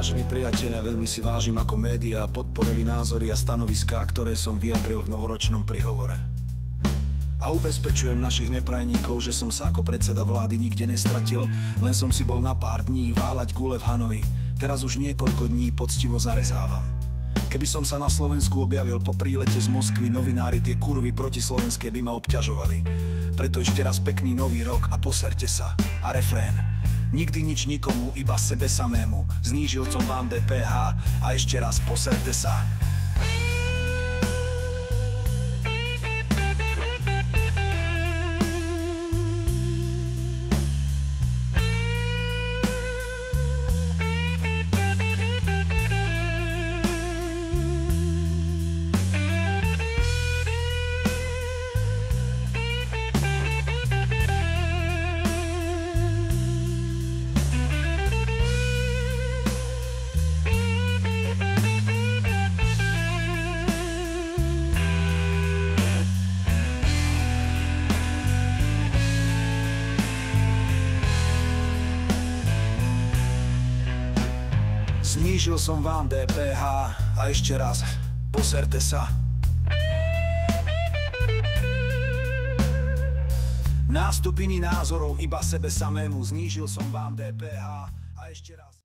Vážení priatelia, veľmi si vážim, ako médiá podporili názory a stanoviská, ktoré som vyjadril v novoročnom prihovore. A ubezpečujem našich neprajníkov, že som sa ako predseda vlády nikde nestratil, len som si bol na pár dní váľať gule v Hanoji. Teraz už niekoľko dní poctivo zarezávam. Keby som sa na Slovensku objavil po prílete z Moskvy, novinári tie kurvy protislovenské by ma obťažovali. Preto ešte raz pekný nový rok a poserte sa. A refrén. Nikdy nič nikomu, iba sebe samému. Znížil som vám DPH a ešte raz poserte sa. Znížil som vám DPH a ešte raz poserte sa. Nástupiny názorov iba sebe samému. Znížil som vám DPH a ešte raz.